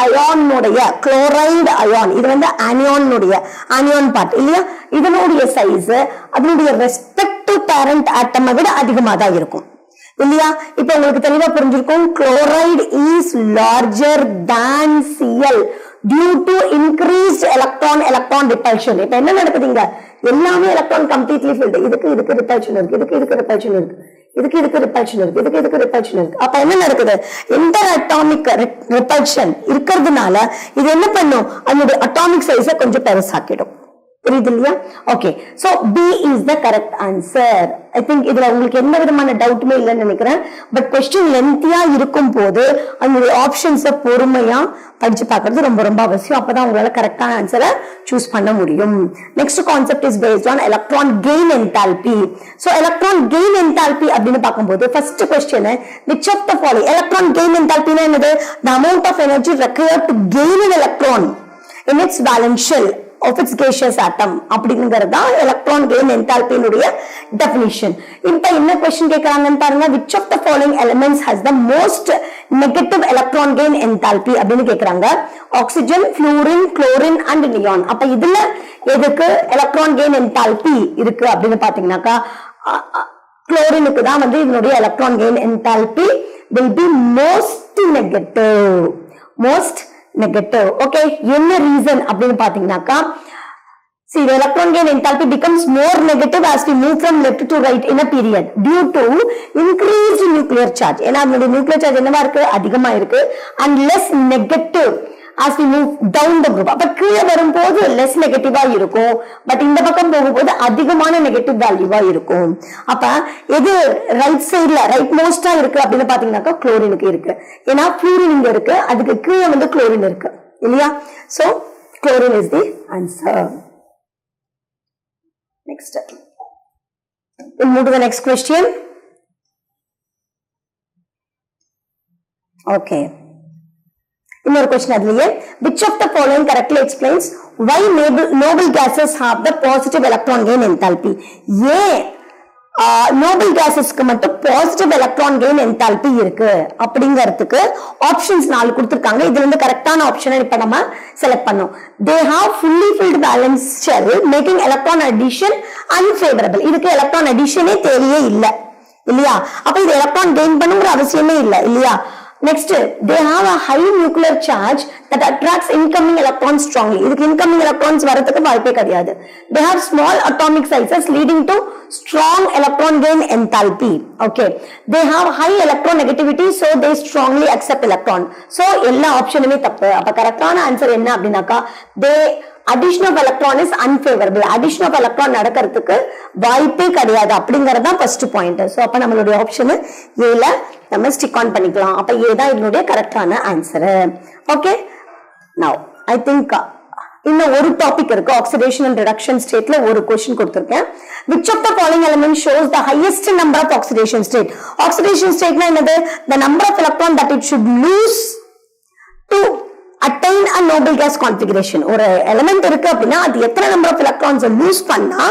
அயான் இது வந்து ஆனியான் பார்ட் இல்லையா? இதனுடைய சைஸ் அதனுடைய ரெஸ்பெக்டிவ் பேரண்ட் ஆட்டமை விட அதிகமா தான் இருக்கும் இல்லையா? இப்ப உங்களுக்கு தெளிவா புரிஞ்சிருக்கும். Chloride is larger than Cl due to increased electron repulsion. இப்ப என்ன நடக்குதுங்க? எல்லாமே எலக்ட்ரான் கம்ப்ளீட்லி ஃபில்ட். இதுக்கு ரிப்பல்ஷன் இருக்கு, இதுக்கு ரிப்பல்ஷன் இருக்கு, இதுக்கு ரிப்பல்ஷன் இருக்கு, இதுக்கு ரிப்பல்ஷன் இருக்கு. அப்ப என்ன நடக்குது? இன்டர் அட்டாமிக் ரிப்பல்ஷன் இருக்கிறதுனால இது என்ன பண்ணும்? அதனுடைய அட்டாமிக் சைஸை கொஞ்சம் பெருசாக்கிடும். புரியுது இல்லையா? Okay, so B is the correct answer. I think இதுல உங்களுக்கு எந்த விதமான டவுட்டுமே இல்லைன்னு நினைக்கிறேன். பட் क्वेश्चन லென்த்தியா இருக்கும் போது அந்த ஆப்ஷன்ஸை பொறுமையா படிச்சு பார்க்கிறது ரொம்ப ரொம்ப அவசியம். அப்பதான் உங்களால கரெக்டான ஆன்சரை சூஸ் பண்ண முடியும். Next concept is based on electron gain enthalpy. So electron gain enthalpy அப்படின்னு பார்க்கும்போது first question which of the following electron gain என்தால்பினா என்னது? the amount of energy required to gain an electron in its valence shell of its gaseous atom அப்படிங்கறது தான் electron gain என்தால்பியினுடைய definition. இப்ப என்ன question கேக்குறாங்கன்னு பாருங்க. which of the following elements has the most negative electron gain enthalpy அப்படின்னு கேக்குறாங்க. Oxygen, fluorine, chlorine and neon. அப்ப இதுல எதுக்கு எலக்ட்ரான் கெயின் என்தால்பி இருக்கு அப்படின்னு பாத்தீங்கன்னாக்கா குளோரினுக்கு தான் வந்து இதனுடைய electron gain enthalpy will be most negative. Okay, என்ன ரீசன் அப்படின்னு பாத்தீங்கன்னாக்கா, see the electron gain enthalpy becomes more negative as we move from left to right in a period due to increased nuclear charge. ஏன்னா அதனுடைய nuclear charge என்னவா இருக்கு, அதிகமா இருக்கு, and less negative as we move down the group. அப்ப கீழே வரும்போது less நெகட்டிவா இருக்கும், பட் இந்த பக்கம் போகும்போது அதிகமான நெகட்டிவ் வேல்யூவா இருக்கும். அப்ப எது ரைட் சைட்ல ரைட் மோஸ்டா இருக்கு அப்படின்னு பாத்தீங்கன்னாக்கா குளோரினுக்கு இருக்கு. ஏன்னா ஃப்ளூரின் இங்க இருக்கு, அதுக்கு கீழே வந்து குளோரின் இருக்கு இல்லையா. So chlorine is the answer. Next, we'll move to the next question. Okay. Another question adliye, which of the following correctly explains why noble gases have the positive electron gain enthalpy? Noble கேசஸ்க்கு மட்டும் positive electron gain enthalpy இருக்கு அப்படிங்கிறதுக்கு options 4 கொடுத்திருக்காங்க. இதுல இருந்து கரெக்டான ஆப்ஷனை இப்ப நம்ம செலக்ட் பண்ணோம். they have fully filled valence shell making electron addition unfavorable. இதுக்கு எலக்ட்ரான் அடிஷனே தேவையே இல்ல இல்லையா. அப்ப இது எலக்ட்ரான் கெயின் பண்ணுங்கிற அவசியமே இல்ல இல்லையா. Next, they have a high nuclear charge that attracts incoming electrons strongly. இதுக்கு incoming electrons வரதுக்கு வாய்ப்பே கிடையாது. They have small atomic sizes leading to strong electron gain enthalpy. Okay. They have high electronegativity, so they strongly accept electron. So எல்லா ஆப்ஷனுமே தப்பு. அப்ப கரெக்டான answer என்ன அப்படின்னாக்கா, they addition of electron is unfavorable. addition of electron நடக்கிறதுக்கு வாய்ப்பே கிடையாது அப்படிங்கறது தான் ஃபர்ஸ்ட் பாயிண்ட். சோ அப்ப நம்மளுடைய ஆப்ஷன் ஏல நம்ம ஸ்டிக் ஆன் பண்ணிக்கலாம். அப்ப ஏ தான் இதனுடைய கரெக்டான ஆன்சர். ஓகே, நவ ஐ திங்க் இன்னும் ஒரு டாபிக் இருக்கு. ஆக்சிடேஷன் அண்ட் ரிடக்ஷன் ஸ்டேட்ல ஒரு क्वेश्चन கொடுத்திருக்கேன். which of the following element shows the highest number of oxidation state? oxidation stateனா என்னது? the number of electron that it should lose to attain a noble gas configuration. ஒரு element இருக்கு அப்படின்னா அது எத்தனை number of electrons loose பண்ணா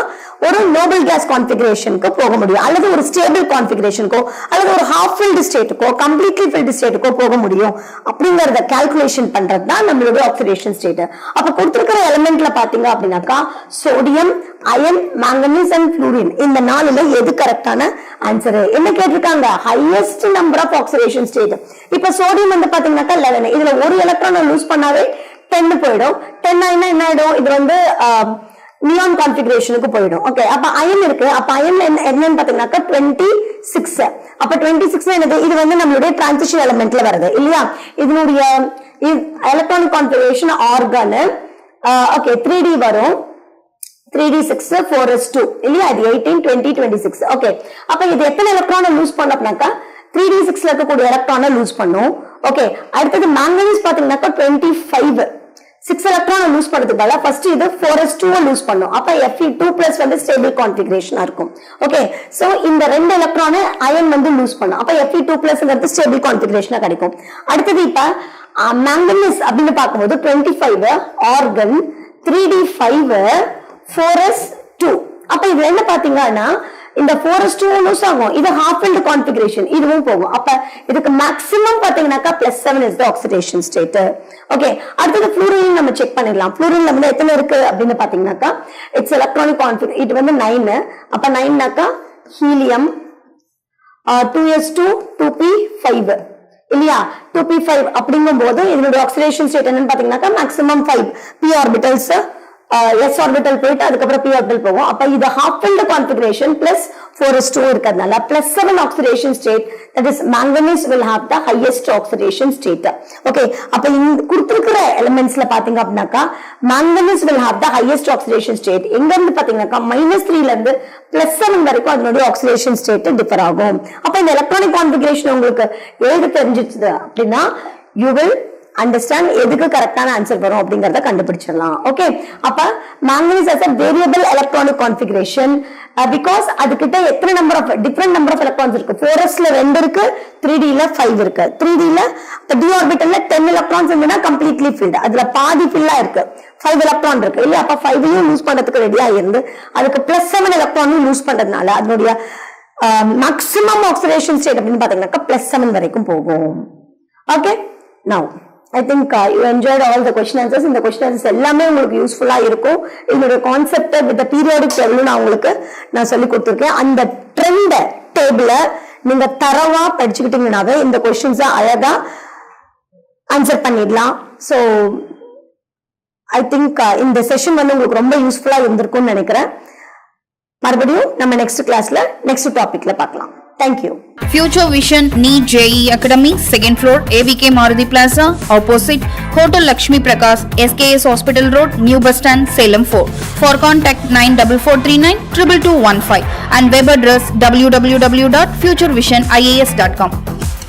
ஒரு Nobel case கான்ஃபிகரேஷனுக்கு போக முடியும், அல்லது ஒரு ஸ்டேபிள் கான்ஃபிகரேஷனுக்கோ அல்லது ஒரு ஹாஃப் ஃபில்டு ஸ்டேட்டுக்கோ கம்ப்ளீட்லி ஃபில்டு ஸ்டேட்டுக்கோ போக முடியும் அப்படிங்கறத கால்குலேஷன் பண்றது தான் நம்மளுடைய ஆக்சிடேஷன் ஸ்டேட். அப்ப கொடுத்திருக்கிற எலிமெண்ட்ல பாத்தீங்க அப்படின்னாக்கா sodium, iron, manganese and fluorine இந்த 4ல எது கரெக்டான ஆன்சர்? என்ன கேட்டிருக்காங்க? Highest number of oxidation state. இப்ப சோடியம் வந்து பாத்தீங்கன்னாக்கா 11. இதுல ஒரு எலக்ட்ரான் லூஸ் பண்ணாவே 10 போயிடும். 10 ஆயினா என்ன ஆயிடும்? இது வந்து நியான் கான்ஃபிகரேஷனுக்கு போயிடும். ஓகே, அப்ப அயன் இருக்கு. அப்ப அயன்ல என்னன்னு பாத்தீங்கன்னாக்கா 26. அப்ப 26 என்னது? இது வந்து நம்மளுடைய டிரான்சிஷன் எலிமெண்ட்ல வருது இல்லையா. இதனுடைய electronic configuration argon. Okay, 3D வரும். 3d6 4s2 இல்லையா. இது 18 20 26. ஓகே, அப்ப இது எத்தனை எலக்ட்ரானை லூஸ் பண்ணப்பனாக்கா 3d6ல இருக்கக்கூடிய எலக்ட்ரானை லூஸ் பண்ணும். ஓகே, அடுத்தது மாங்கனீஸ் பாத்தீங்கன்னாக்கா 25 6 எலக்ட்ரானை லூஸ் பண்றதுக்கு பதிலா ஃபர்ஸ்ட் இது 4s2 லூஸ் பண்ணும். அப்ப Fe2+ வந்து ஸ்டேபிள் கான்ஃபிகரேஷனா இருக்கும். ஓகே, சோ இந்த ரெண்டு எலக்ட்ரானை அயன் வந்து லூஸ் பண்ணும். அப்ப Fe2+ ஸ்டேபிள் கான்ஃபிகரேஷனா கிடைக்கும். அடுத்தது இப்ப மாங்கனீஸ் அப்படின்னு பார்க்கும்போது 25 ஆர்கன் 3d5 4s2. அப்ப இது என்ன பாத்தீங்கன்னா இந்த 4s2 லூஸ் ஆகும். இது ஹாஃப் ஃபில்ட் கான்ஃபிகரேஷன், இதுவும் போகும். அப்ப இதுக்கு மேக்ஸிமம் பாத்தீங்கன்னாக்கா +7 is the oxidation state. Okay, அடுத்து ஃப்ளூரின் நம்ம செக் பண்ணிடலாம். ஃப்ளூரின்ல வந்து எத்தனை இருக்கு அப்படின்னு பாத்தீங்கன்னாக்கா இட்ஸ் எலக்ட்ரானிக் கான்ஃபிகரேஷன். இது வந்து 9. அப்ப 9னாக்கா ஹீலியம் 2s2 2p5 இல்லையா. 2p5 அப்படிங்கும் போது இதனுடைய ஆக்சிடேஷன் ஸ்டேட் என்னன்னு பாத்தீங்கன்னாக்கா maximum 5 p orbitals s orbital போயிட்டு அதுக்கப்புறம் p ஆர்பிட்டல் போகும். அப்ப இது half filled configuration plus 4s2 இருக்கிறதுனால +7 oxidation state, that is manganese will have the highest oxidation state. Okay, அப்ப இந்த கொடுத்திருக்கிற எலிமெண்ட்ஸ்ல பாத்தீங்க அப்படினாக்கா manganese will have the highest oxidation state. எங்க இருந்து பாத்தீங்கன்னாக்கா -3 ல இருந்து +7 வரைக்கும் அதனுடைய oxidation state டிஃபர் ஆகும். அப்ப இந்த எலக்ட்ரானிக் கான்ஃபிகரேஷன் உங்களுக்கு எழுத தெரிஞ்சிச்சு அப்படின்னா you will understand எதுக்கு கரெக்டான ஆன்சர் வரும் அப்படிங்கறத கண்டுபிடிச்சிடலாம். ஓகே, அப்ப manganese has a variable electronic configuration because அதுகிட்ட எத்தனை number of different number of electrons இருக்கு. 4sல 2 இருக்கு, 3dல 5 இருக்கு. 3dல d ஆர்பிட்டல்ல 10 எலக்ட்ரான்ஸ் இருந்தனா கம்ப்ளீட்லி ஃபில்ட், அதுல பாதி ஃபில்லா இருக்கு, 5 எலக்ட்ரான் இருக்கு இல்லையா. அப்ப 5ஐயும் லூஸ் பண்றதுக்கு ரெடியா இருந்து அதுக்கு +7 எலக்ட்ரானும் லூஸ் பண்றதுனால அதனுடைய மேக்ஸிமம் ஆக்சிடேஷன் ஸ்டேட் அப்படின்னு பாத்தீங்கன்னா +7 வரைக்கும் போகும். Okay, now I think you enjoyed all the question answers. இந்த question answers எல்லாமே உங்களுக்கு யூஸ்ஃபுல்லா இருக்கும். இதோட கான்செப்ட் வித் பீரியாடிக் டேபிள் நான் சொல்லி கொடுத்திருக்கேன். அந்த ட்ரெண்ட் டேபிள நீங்க தரவா படிச்சுக்கிட்டீங்கன்னாவே இந்த क्वेश्चंस அழகா ஆன்சர் பண்ணிடலாம். ஸோ ஐ திங்க் இந்த செஷன் வந்து உங்களுக்கு ரொம்ப யூஸ்ஃபுல்லா இருந்திருக்கும்னு நினைக்கிறேன். மறுபடியும் நம்ம நெக்ஸ்ட் கிளாஸ்ல நெக்ஸ்ட் டாபிக்ல பார்க்கலாம். Thank you. Future Vision NEET JEE Academy, 2nd floor, AVK Maruti Plaza, opposite Hotel Lakshmi Prakash, SKS Hospital Road, New Bus Stand, Salem 4. For contact 94439 22215 and web address www.futurevision.ias.com.